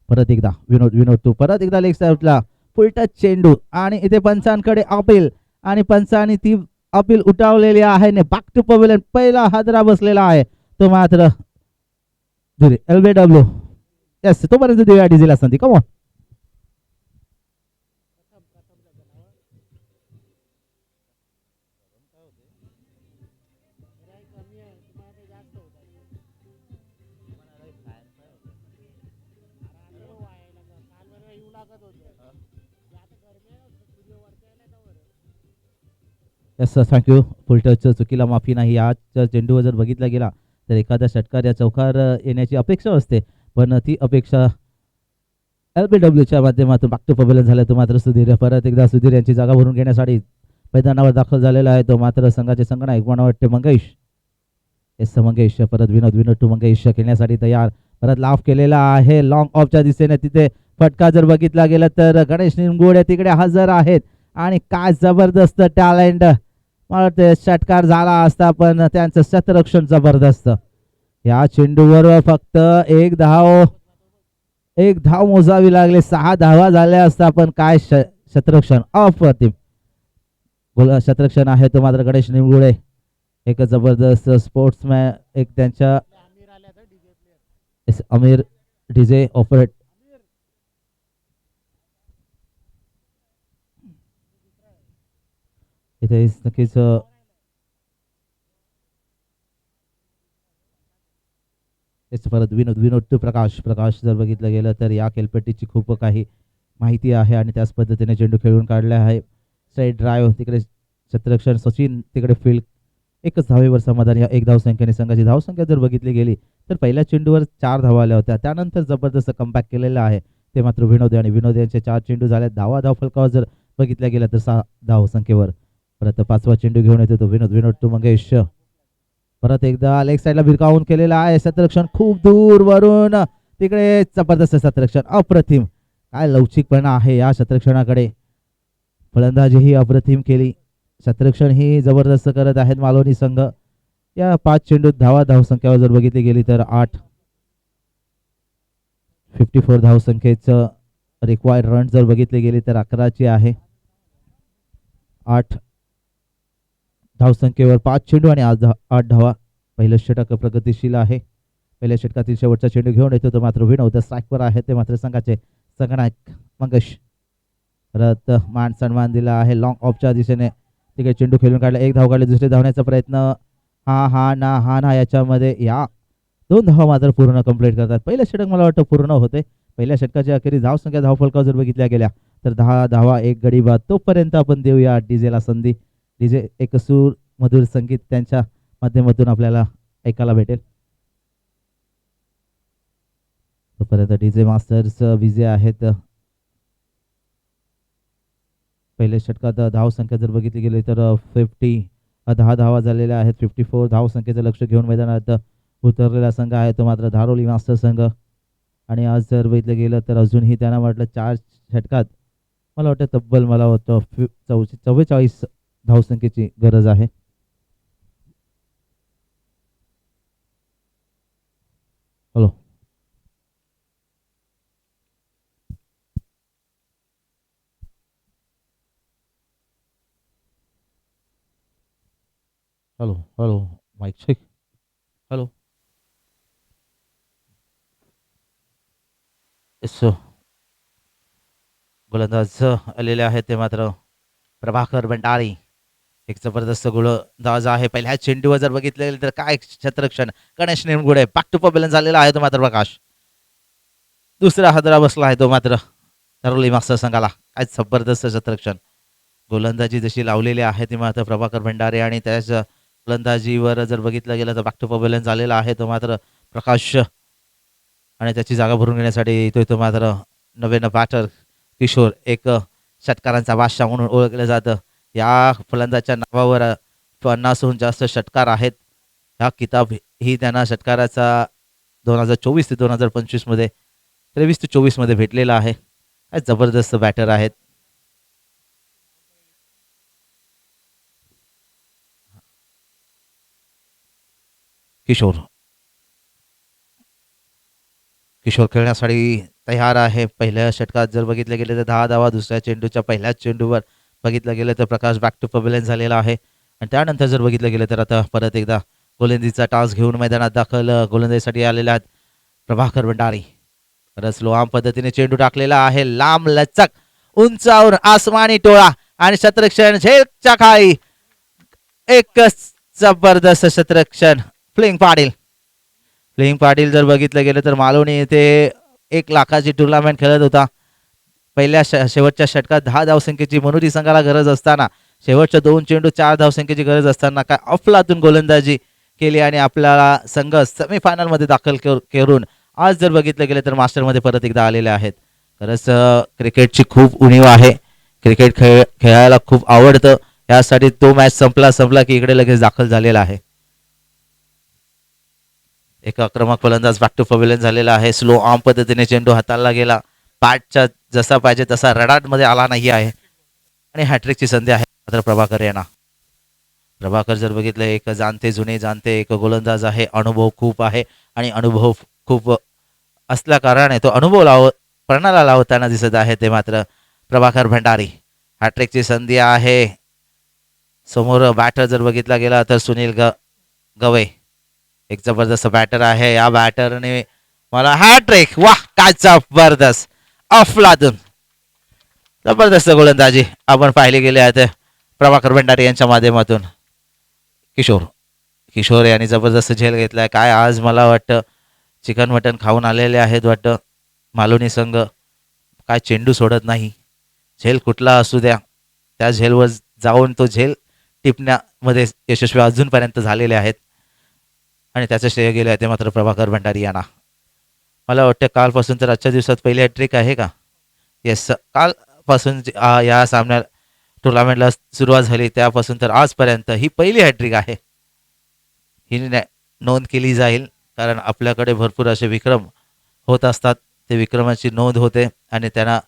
परत एकदा विनोद तू परत एकदा लेग साईडला फुल टच चेंडू आणि इथे पंचांकडे अपील आणि पंचांनी ती अपील उठावलेली आहे ने बॅक टू पवेलियन पहिला हादरा बसलेला आहे तो मात्र LBW. येस तोपर्यंत देऊया डीजेला संधी. Come on. Yes thank you. Full touch चुकीला माफी नाही. या चेंडूवर जर बघितला गेला तर एखादा षटकार या चौकार येण्याची अपेक्षा असते पण ती अपेक्षा LBWच्या माध्यमातून बॅक टू पवेलियन झालं तो मात्र सुधीर. परत एकदा सुधीर यांची जागा भरून घेण्यासाठी मैदानावर दाखल झालेला आहे तो मात्र संघाचे संगणक मला वाटते मंगेश. येस मंगेश. परत विनोद टू मंगेश खेळण्यासाठी तयार. परत लाफ केलेला आहे लॉंग ऑफच्या दिशेने. तिथे फटका जर बघितला गेला तर गणेश निमगुडे तिकडे हजर आहेत आणि काय जबरदस्त टॅलेंट. मला वाटतं षटकार झाला असता पण त्यांचं शतरक्षण जबरदस्त. या चेंडूवर फक्त एक धाव मोजावी लागली. 6 धावा झाल्या असता पण काय शतरक्षण अप्रतिम. शतरक्षण आहे तो मात्र गणेश निमगुडे. एक जबरदस्त स्पोर्ट्समॅन एक त्यांच्या अमीर डीजे ऑपरेट. इथे नक्कीच परत विनोद टू प्रकाश जर बघितलं गेलं तर या खेळपट्टीची खूप काही माहिती आहे आणि त्याच पद्धतीने चेंडू खेळून काढले आहे. साईड ड्राईव्ह तिकडे शतरक्षण सचिन तिकडे फील्ड. एकच धावेवर समाधान. या एक धावसंख्येने संघाची धावसंख्या जर बघितली गेली तर पहिल्या चेंडूवर 4 धावा आल्या होत्या. त्यानंतर जबरदस्त कमबॅक केलेला आहे ते मात्र विनोद आणि विनोद यांचे 4 चेंडू झाले. धाव फलकावर जर बघितल्या गेला तर 6 धावसंख्येवर. परत 5वा चेंडू घेऊन येतो तो विनोद टू मंगेश. परत एकदा लेग साईडला भिरकावून केलेला आहे शतरक्षण खूप दूर वरून. तिकडे जबरदस्त शतरक्षण अप्रतिम. काय लवचिकपणा आहे या शतरक्षणाकडे. फलंदाजी ही अप्रतिम केली. शतरक्षण ही जबरदस्त करत आहेत मालवणी संघ. या 5 चेंडूत धावसंख्यावर जर बघितली गेली तर 54 धावसंख्येचं रिक्वायर्ड रन जर बघितले गेली तर 11ची आहे. 8 धावसंख्येवर 5 चेंडू आणि 8 धावा. पहिलं षटक प्रगतिशील आहे. पहिल्या षटकातील शेवटचा चेंडू घेऊन येतो तो मात्र विनोद स्ट्राईकवर आहे ते मात्र संघाचे संगणक मंगेश. परत मान सन्मान दिला आहे लॉंग ऑफच्या दिशेने. तिकडे चेंडू खेळून काढला. 1 धाव काढली. दुसरे धावण्याचा प्रयत्न हा ना याच्यामध्ये या 2 धावा मात्र पूर्ण कंप्लीट करतात. पहिलं षटक मला वाटतं पूर्ण होते. पहिल्या षटकाच्या अखेरीस धावसंख्या धावफलकावर जर बघितल्या गेल्या तर 10 धावा 1 गडी बाद. तोपर्यंत आपण देऊया डीजेला संधी. डीजे एक सूर मधुर संगीत त्यांच्या माध्यमातून आपल्याला ऐकायला भेटेल. तोपर्यंत डीजे मास्टर्स विजय आहेत. पहिल्या षटकात धावसंख्या जर बघितली गेली तर 10 धावा झालेल्या आहेत. 54 धावसंख्येचं लक्ष घेऊन मैदानात उतरलेला संघ आहे तो मात्र धारोली मास्टर संघ. आणि आज जर बघितलं गेलं तर अजूनही त्यांना म्हटलं 4 षटकात मला वाटतं तब्बल मला वाटतं 44 धावसंख्येची गरज आहे. Hello mike check. Hello yes. गोलंदाज आलेले आहेत ते मात्र प्रभाकर भंडारी. एक जबरदस्त गोलंदाज आहे. पहिल्या चेंडूवर जर बघितले गेले तर काय शतरक्षण. गणेश निमगुडे बॅक टू पवेलियन झालेला आहे तो मात्र प्रकाश. दुसरा हादरा बसला आहे तो मात्र धारोली मास्टर संघाला. काय जबरदस्त शतरक्षण. गोलंदाजी जशी लावलेली आहे ती मात्र प्रभाकर भंडारे आणि त्याच गोलंदाजीवर जर बघितलं गेलं तर बॅक टू पवेलियन झालेला आहे तो मात्र प्रकाश. आणि त्याची जागा भरून घेण्यासाठी येतोय तो मात्र नवीन बॅटर किशोर. एक षटकारांचा बादशाह म्हणून ओळखलं जातं. या फलंदाच्या नावावर 50हून जास्त षटकार आहेत. हा किताब ही त्यांना षटकाराचा 2024 ते 2025 मध्ये 23-24 मध्ये भेटलेला आहे. काय जबरदस्त बॅटर आहेत. किशोर किशोर खेळण्यासाठी तयार आहे. पहिल्या षटकात जर बघितलं गेलं तर 10 धावा, दुसऱ्या चेंडूच्या पहिल्याच चेंडूवर बघितलं गेलं तर प्रकाश बॅक टू पवेलियन झालेला आहे. आणि त्यानंतर जर बघितलं गेलं तर आता परत एकदा गोलंदाजीचा टास्क घेऊन मैदानात दाखल गोलंदाजीसाठी आलेले आहेत प्रभाकर भंडारी. परत स्लो आर्म पद्धतीने चेंडू टाकलेला आहे. लांब लचक उंचावर आसमानी टोळा आणि शतरक्षण झेलच्या खाली एकच जबरदस्त शतरक्षण फ्लिंग पाटील जर बघितलं गेलं तर मालवणी येथे 1 लाखाची टुर्नामेंट खेळत होता. पहिल्या शेवटच्या षटकात 10 धावसंख्येची मनोरी संघाला गरज असताना शेवटच्या 2 चेंडू 4 धावसंख्येची गरज असताना काय अफलातून गोलंदाजी केली आणि आपल्याला संघ सेमीफायनलमध्ये दाखल करून आज जर बघितलं गेलं तर मास्टरमध्ये परत एकदा आलेले आहेत. खरंच क्रिकेटची खूप उणीव आहे. क्रिकेट खेळायला खूप आवडतं. यासाठी तो मॅच संपला की इकडे लगेच दाखल झालेला आहे. एक आक्रमक फलंदाज बॅक टू पवेलियन झालेला आहे. स्लो आर्म पद्धतीने चेंडू हाताळला गेला. बॅटच्या जसा पाहिजे तसा रडाटमध्ये आला नाही आहे आणि हॅट्रिकची संधी आहे मात्र प्रभाकर यांना. प्रभाकर जर बघितलं एक जुने जाणते एक गोलंदाज आहे. अनुभव खूप आहे आणि अनुभव खूप असल्या कारणाने तो अनुभव पणाला लावताना दिसत आहे ते मात्र प्रभाकर भंडारी. हॅट्रिकची संधी आहे. समोर बॅटर जर बघितला गेला तर सुनील गवई एक जबरदस्त बॅटर आहे. या बॅटरने मला हॅट्रिक वाह काय जबरदस्त अफलातून जबरदस्त गोलंदाजी आपण पाहिले गेले आहेत प्रभाकर भंडारी यांच्या माध्यमातून. किशोर यांनी जबरदस्त झेल घेतलाय. काय आज मला वाटतं चिकन मटन खाऊन आलेले आहेत वाटतं मालवणी संघ. काय चेंडू सोडत नाही. झेल कुठला असू द्या त्या झेलवर जाऊन तो झेल टिपण्यामध्ये यशस्वी अजूनपर्यंत झालेले आहेत आणि त्याचं श्रेय गेले आहे ते मात्र प्रभाकर भंडारी यांना. मला वाटतं कालपासून तर आजच्या दिवसात पहिली हॅट्रिक आहे का? येस, कालपासून या सामन्या टुर्नामेंटला सुरुवात झाली त्यापासून तर आजपर्यंत ही पहिली हॅट्रिक आहे. ही नोंद केली जाईल कारण आपल्याकडे भरपूर असे विक्रम होत असतात. ते विक्रमाची नोंद होते आणि त्यांना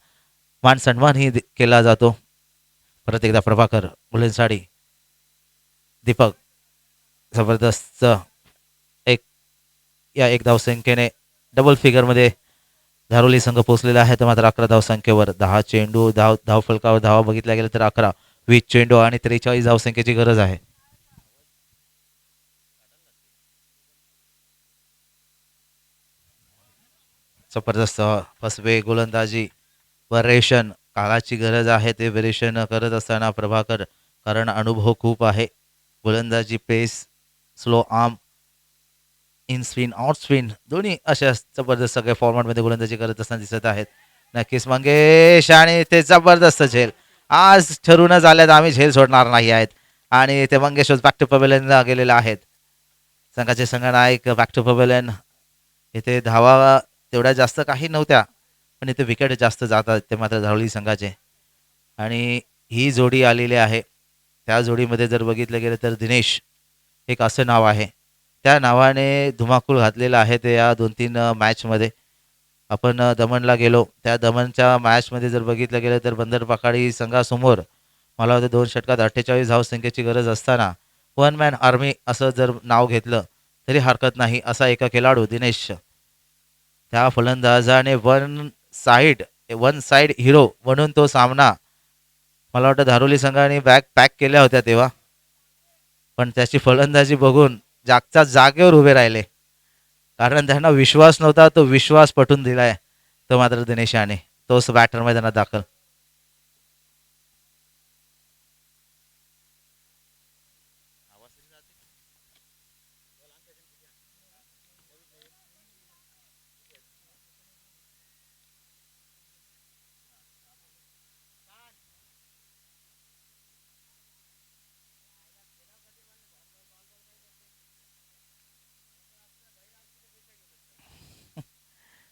मान सन्मानही केला जातो. परत एकदा प्रभाकर मुलेंसाडी दीपक जबरदस्त एक धावसंख्येने डबल फिगरमध्ये धारोली संघ पोहोचलेला आहे. तर मात्र 11 धावसंख्येवर 10 चेंडू धावफलकावर धावा बघितल्या गेल्या तर 11, 20 चेंडू आणि 43 धावसंख्येची गरज आहे. जबरदस्त फसवे गोलंदाजी व्हेरिएशन काळाची गरज आहे. ते व्हेरिएशन करत असताना प्रभाकर कारण अनुभव खूप आहे. गोलंदाजी pace slow arm in spin out spin दोन्ही अशा जबरदस्त सगळ्या फॉर्मॅटमध्ये गोलंदाजी करत असताना दिसत आहेत. नक्कीच मंगेश आणि ते जबरदस्त झेल आज ठरूनच आल्यात आम्ही झेल सोडणार नाही आहेत आणि ते मंगेश बॅक टू पवेलियनला गेलेले आहेत. संघाचे संघनायक बॅक टू पवेलियन. इथे धावा तेवढ्या जास्त काही नव्हत्या पण इथे विकेट जास्त जातात ते मात्र धावली संघाचे आणि ही जोडी आलेली आहे. त्या जोडीमध्ये जर बघितलं गेलं तर दिनेश एक असं नाव आहे. त्या नावाने धुमाकूळ घातलेला आहे ते या 2-3 मॅचमध्ये. आपण दमणला गेलो त्या दमणच्या मॅचमध्ये जर बघितलं गेलं तर बंदर पखाडी संघासमोर मला वाटतं 2 षटकात 48 धावसंख्येची गरज असताना वन मॅन आर्मी असं जर नाव घेतलं तरी हरकत नाही असा एका खेळाडू दिनेश. त्या फलंदाजाने वन साइड हिरो म्हणून तो सामना मला वाटतं धारोली संघाने बॅक पॅक केल्या होत्या तेव्हा पण त्याची फलंदाजी बघून जागच्या जागेवर उभे राहिले कारण त्यांना विश्वास नव्हता. तो विश्वास पटवून दिलाय तो मात्र दिनेश याने. तोच बॅटर मैदानात दाखल.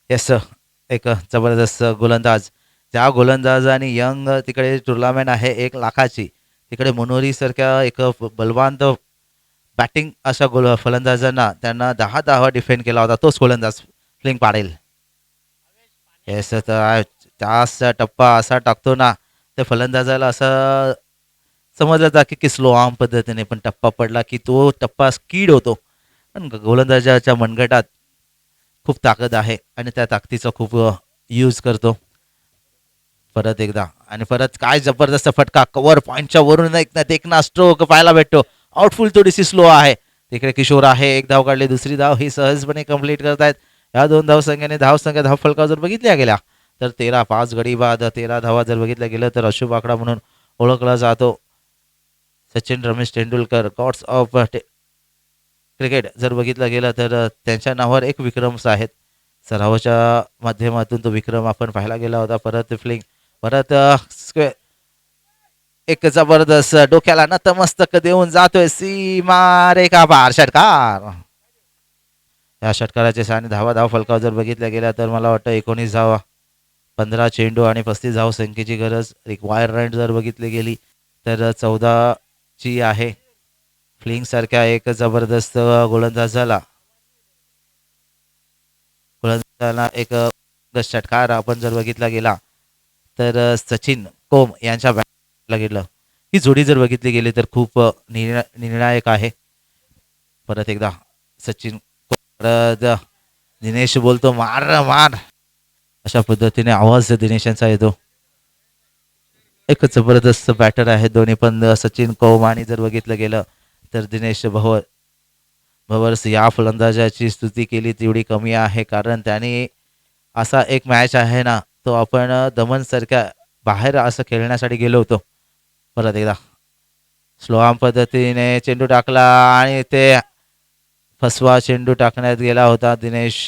येस एक जबरदस्त गोलंदाज. ज्या गोलंदाजाने यंग तिकडे टुर्नामेंट आहे 1 लाखाची तिकडे मनोरी सारख्या एक बलवान बॅटिंग अशा फलंदाजांना त्यांना 10 धावा डिफेंड केला होता तोच गोलंदाज फ्लिंग पाडेल. येस तर जास्त टप्पा असा टाकतो ना त्या फलंदाजाला असं समजलं जातं की स्लो आर्म पद्धतीने, पण टप्पा पडला की तो टप्पा स्कीड होतो. पण गोलंदाजाच्या मनगटात खूप ताकद आहे आणि त्या ताकदीचा खूप यूज करतो. परत एकदा आणि परत काय जबरदस्त फटका कव्हर पॉईंटच्या वरून एक ना स्ट्रोक पाहायला भेटतो. आउटफुल थोडीशी स्लो आहे. तिकडे किशोर आहे, एक धाव काढली, दुसरी धाव ही सहजपणे कंप्लीट करतायत. या दोन धावसंख्येने धावसंख्या धावफलका जर बघितल्या गेल्या तर 13-5 गडी बाद 13 धावा जर बघितल्या गेलं तर अशुभ आकडा म्हणून ओळखला जातो. Sachin Ramesh Tendulkar God's of cricket जर बघितलं गेलं तर त्यांच्या नावावर एक विक्रम्स आहेत. सरावाच्या माध्यमातून तो विक्रम आपण पाहायला गेला होता. परत फ्लिंग परत एक जबरदस्त डोक्याला नतमस्तक देऊन जातोय सीमा रेखा पार षटकार. या षटकाराचे 6 धाव फलकावर जर बघितल्या गेल्या तर मला वाटतं 19 धावा, 15 चेंडू आणि 35 धाव संख्येची गरज. रिक्वायरमेंट जर बघितली गेली तर 14 ची आहे. फ्लिंग सारख्या एक जबरदस्त गोलंदाजाला एक षटकार आपण जर बघितला गेला तर सचिन कोम यांच्या बॅटला गेलं. ही जोडी जर बघितली गेली तर खूप निर्णायक आहे. परत एकदा सचिन परत दिनेश बोलतो मार मार, अशा पद्धतीने आवाज दिनेश यांचा येतो. एक जबरदस्त बॅटर आहे दोन्ही पण सचिन कौम आणि जर बघितलं गेलं तर दिनेश भवर्स या फलंदाजाची स्तुती केली तेवढी कमी आहे, कारण त्याने असा एक मॅच आहे ना तो आपण दमनसारख्या बाहेर असं खेळण्यासाठी गेलो होतो. परत एकदा स्लो आर्म पद्धतीने चेंडू टाकला आणि ते फसवा चेंडू टाकण्यात गेला होता दिनेश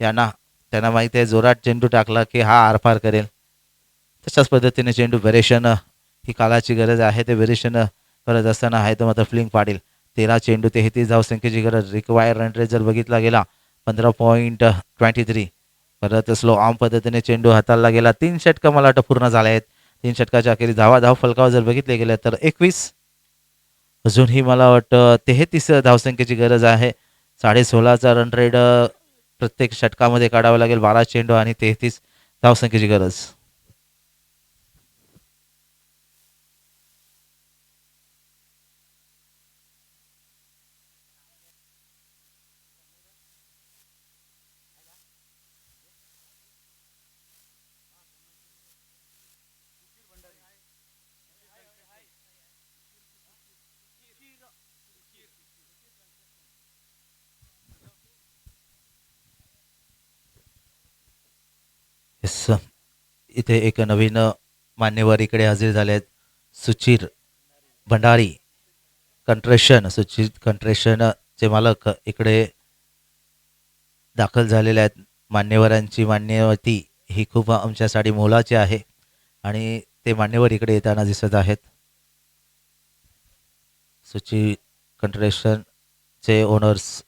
त्यांना माहिती आहे जोरात चेंडू टाकला की हा आरपार करेल. तशाच पद्धतीने चेंडू व्हेरिएशन ही कालाची गरज आहे. ते व्हेरिएशन करत असताना आहे तो मात्र फ्लिंग पाडील. 13 चेंडू 33 धावसंख्येची गरज. रिक्वायर रन रेट जर बघितला गेला 15.23. परत स्लो आर्म पद्धतीने चेंडू हाताळला गेला. 3 षटकं मला वाटतं पूर्ण झाले आहेत. 3 षटकाच्या अखेरीस धाव फलकावर जर बघितले गेले तर 21. अजूनही मला वाटतं 33 धावसंख्येची गरज आहे. 16.5चा रन रेट प्रत्येक षटकामध्ये काढावा लागेल. 12 चेंडू आणि 33 धावसंख्येची गरज. येस, इथे एक नवीन मान्यवर इकडे हजर झाले आहेत. सुचिर भंडारी सुचिर कंट्रेशनचे मालक इकडे दाखल झालेले आहेत. मान्यवरांची मान्यवती ही खूप आमच्यासाठी मोलाची आहे आणि ते मान्यवर इकडे येताना दिसत आहेत. सुचिर कंट्रेशनचे ओनर्स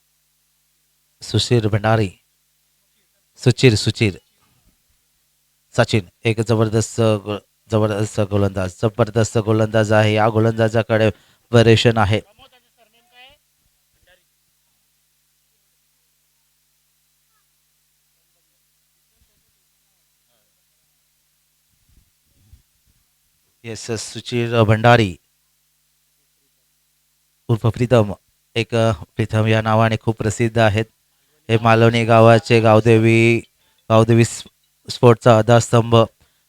सुशीर भंडारी सुचिर सचिन एक जबरदस्त गोलंदाज आहे. या गोलंदाजाकडे व्हेरिएशन आहे. येस, सुचिर भंडारी उर्फ प्रीतम एक प्रीतम या नावाने खूप प्रसिद्ध आहेत. हे मालवणी गावाचे गावदेवी स्पोर्टचा आधारस्तंभ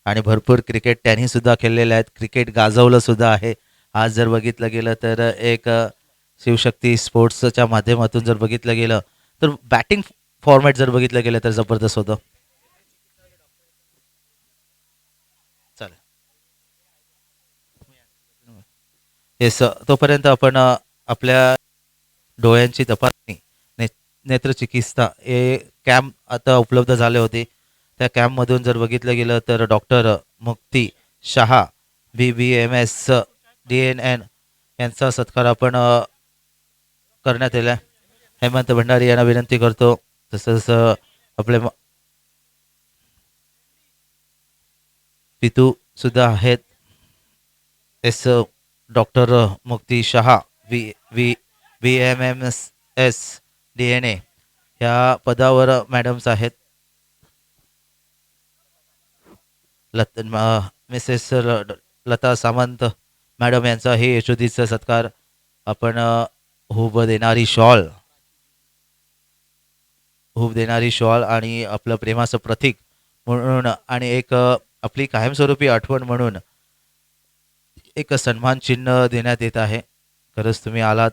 आणि भरपूर क्रिकेट त्यांनी सुद्धा खेळलेले आहेत. क्रिकेट गाजवलं सुद्धा आहे. आज जर बघितलं गेलं तर एक शिवशक्ती स्पोर्ट्सच्या माध्यमातून जर बघितलं गेलं तर बॅटिंग फॉर्मॅट जर बघितलं गेलं तर जबरदस्त होतं. चालेल. येस, तोपर्यंत आपण आपल्या डोळ्यांची तपासणी नेत्रचिकित्सा हे कॅम्प आता उपलब्ध झाले होते. त्या कॅम्पमधून जर बघितलं गेलं तर डॉक्टर मुक्ती शहा BBMS DNN यांचा सत्कार आपण करण्यात आला. हेमंत भंडारी यांना विनंती करतो. तसंच आपले पितू सुद्धा आहेत. एस डॉक्टर मुक्ती शहा BMMS DNA ह्या पदावर मॅडम्स आहेत. मिसेस लता सामंत मॅडम यांचा हे यशोदीचा सत्कार आपण हूब देणारी शॉल हूब देणारी शॉल आणि आपलं प्रेमाचं प्रतीक म्हणून आणि एक आपली कायमस्वरूपी आठवण म्हणून एक सन्मान चिन्ह देण्यात येत आहे. खरंच तुम्ही आलात,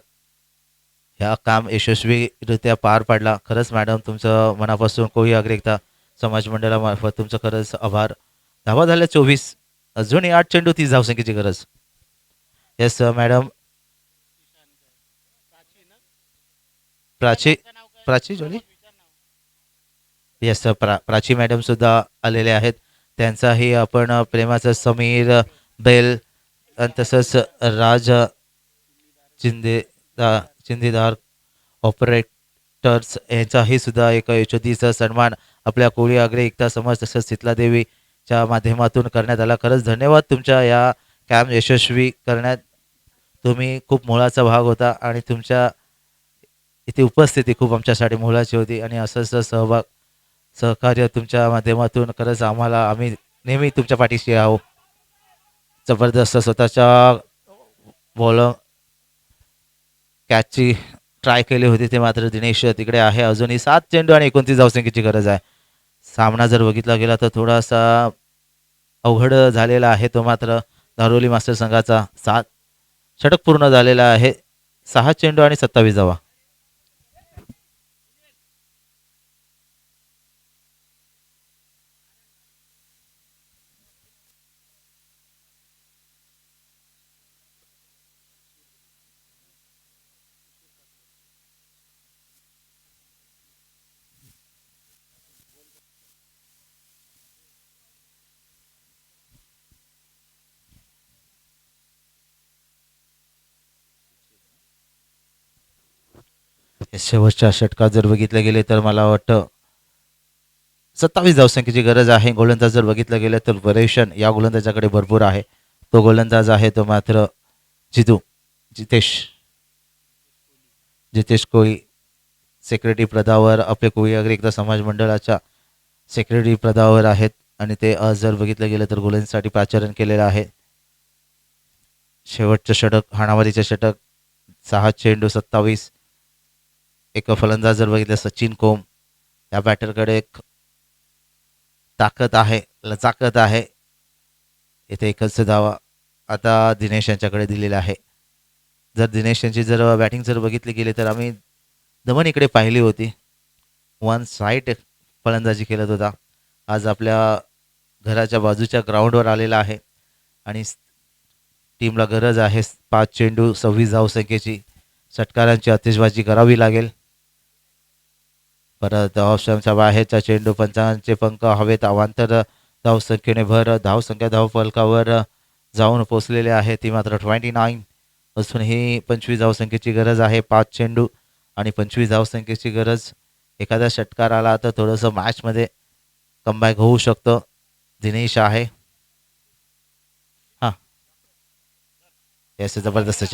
ह्या काम यशस्वीरित्या पार पाडला. खरंच मॅडम तुमचं मनापासून कोळी अग्रेकता समाज मंडळामार्फत तुमचं खरंच आभार. धावा झाल्या 24, अजूनही 8 चेंडू 30 धावसंख्येची गरज. Yes madam. प्राची प्राची जोडी. येस प्राची मॅडम सुद्धा आलेले आहेत. त्यांचाही आपण प्रेमाचं समीर बेल आणि तसंच राज चिंदे चिंदेदार ऑपरेटर्स यांचाही सुद्धा एक यशोदीचा सन्मान आपल्या कोळी आग्रे एकता समाज तसंच शीतला देवीच्या माध्यमातून करण्यात आला. खरंच धन्यवाद तुमच्या या कॅम्प यशस्वी करण्यात. तुम्ही खूप मोलाचा भाग होता आणि तुमच्या इथे उपस्थिती खूप आमच्यासाठी मोलाची होती आणि असंच सहकार्य तुमच्या माध्यमातून खरंच आम्ही नेहमी तुमच्या पाठीशी आहो. जबरदस्त स्वतःच्या बॉल कॅचची ट्राय केली होती ते मात्र दिनेश तिकडे आहे. अजूनही 7 चेंडू आणि 29 धावसंख्येची गरज आहे. सामना जर बघितला गेला तर थोडासा अवघड झालेला आहे तो मात्र धारोली मास्टर संघाचा. 7 षटक पूर्ण झालेला आहे. 6 चेंडू आणि 27 धावा. शेवटच्या षटकात जर बघितले गेले तर मला वाटतं 27 धावसंख्येची गरज आहे. गोलंदाज जर बघितलं गेलं तर व्हेरिएशन या गोलंदाजाकडे भरपूर आहे. तो गोलंदाज आहे तो मात्र जितेश जितेश कोळी. सेक्रेटरी पदावर आपले कोळी अग्रेकता समाज मंडळाच्या सेक्रेटरी पदावर आहेत आणि ते आज जर बघितलं गेलं तर गोलंदाजीसाठी पाचारण केलेलं आहे. शेवटचं षटक हाणामारीचं षटक. 6 चेंडू 27. एक फलंदाज जर बघितलं सचिन कोम या बॅटरकडे एक ताकद आहे, लचाकत आहे. इथे एकच धावा आता दिनेश यांच्याकडे दिलेला आहे. जर दिनेश यांची जर बॅटिंग जर बघितली गेली तर आम्ही दमन इकडे पाहिली होती. वन साईड फलंदाजी खेळत होता. आज आपल्या घराच्या बाजूच्या ग्राउंडवर आलेला आहे आणि टीमला गरज आहे 5 चेंडू 26 धावसंख्येची. षटकारांची आतिषबाजी करावी लागेल. परत ऑप्शनच्या बाहेरचा चेंडू पंचांचे पंख हवेत अवांतर धावसंख्येने भर. धावसंख्या धावफलकावर जाऊन पोचलेले आहे ती मात्र 29. असूनही 25 धावसंख्येची गरज आहे. 5 चेंडू आणि 25 धावसंख्येची गरज. एखादा षटकार आला तर थोडंसं मॅचमध्ये कमबॅक होऊ शकतं. दिनेश आहे. हां येस जबरदस्त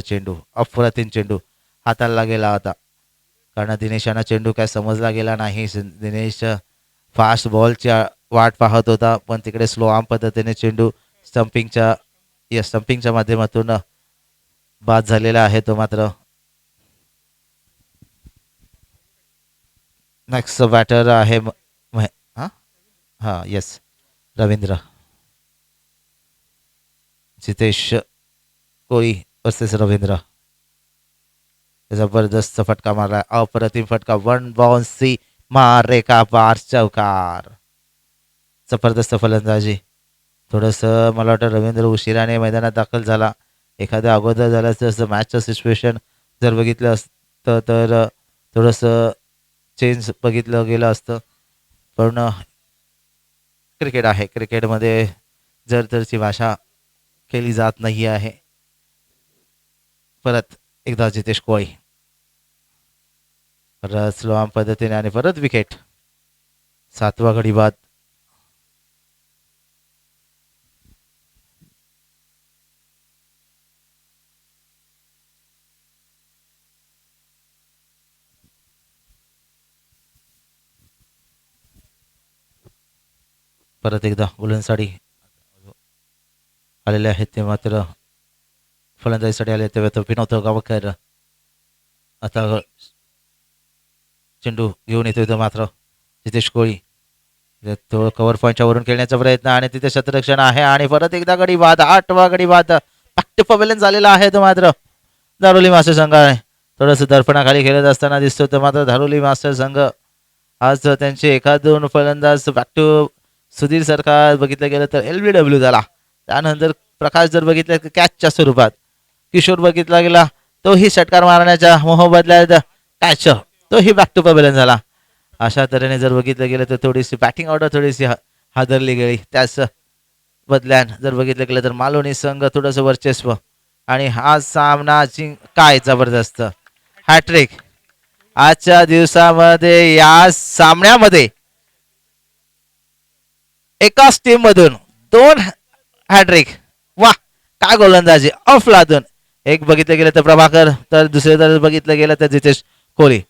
चेंडू अफरातीन चेंडू हाताला गेला होता कारण दिनेशांना चेंडू काय समजला गेला नाही. दिनेश फास्ट बॉलच्या वाट पाहत होता पण तिकडे स्लो आर्म पद्धतीने चेंडू स्टंपिंगच्या माध्यमातून बाद झालेला आहे तो मात्र. नेक्स्ट बॅटर आहे हां हां येस रवींद्र. जितेश कोळी वर्सेस रवींद्र. जबरदस्त फटका मारला. अप्रतिम फटका. 1 बाउन्सी मारे का पार चौकार. जबरदस्त फलंदाजी. थोडंसं मला वाटतं रवींद्र उशिराने मैदानात दाखल झाला. एखाद्या अगोदर झालं असतं मॅचचं सिच्युएशन जर बघितलं असतं तर थोडंसं चेंज बघितलं गेलं असतं. पण क्रिकेट आहे. क्रिकेटमध्ये जर भाषा केली जात नाही आहे. परत एकदा जितेश कोळी. परत स्लो आर्म पद्धतीने आणि परत विकेट. 7वा गडी बाद. परत एकदा गुलान साडी आलेले आहेत ते मात्र फलंदाजीसाठी आले तेव्हा तो विनोद गावकर आता चेंडू घेऊन येतोय तो मात्र जितेश कोळी तो कव्हर पॉईंटच्या वरून खेळण्याचा प्रयत्न आणि तिथे शतरक्षण आहे आणि परत एकदा गडी बाद 8वा गडी बाद बॅक पवेलियन झालेला आहे तो मात्र धारोली मास्टर संघाने थोडंसं दर्पणाखाली खेळत असताना दिसतो तर मात्र धारोली मास्टर संघ आज त्यांचे एखाद दोन फलंदाज बॅक टू सुधीर सरकार बघितलं गेलं तर LBW झाला. त्यानंतर प्रकाश जर बघितलं तर कॅचच्या स्वरूपात किशोर बघितला गेला तोही षटकार मारण्याच्या मोहबदल्यात कॅच तोही बॅक टू पवेलियन झाला. अशा तऱ्हेने जर बघितलं गेलं तर थोडीशी बॅटिंग ऑर्डर थोडीशी हादरली गेली. त्याच बदल्यान जर बघितलं गेलं तर मालोनी संघ थोडंसं वर्चस्व आणि हा सामना काय जबरदस्त हॅट्रिक आजच्या दिवसामध्ये या सामन्यामध्ये एकाच टीम मधून 2 हॅट्रिक. वा काय गोलंदाजी अफलातून. एक बघितलं गेलं तर प्रभाकर तर दुसरे जर बघितलं गेलं तर जितेश कोहली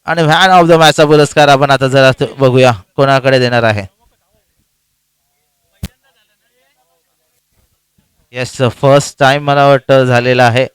आणि मॅन ऑफ द मॅचचा पुरस्कार आपण आता जरा बघूया कोणाकडे देणार आहे. येस फर्स्ट टाइम मला वाटतं झालेला आहे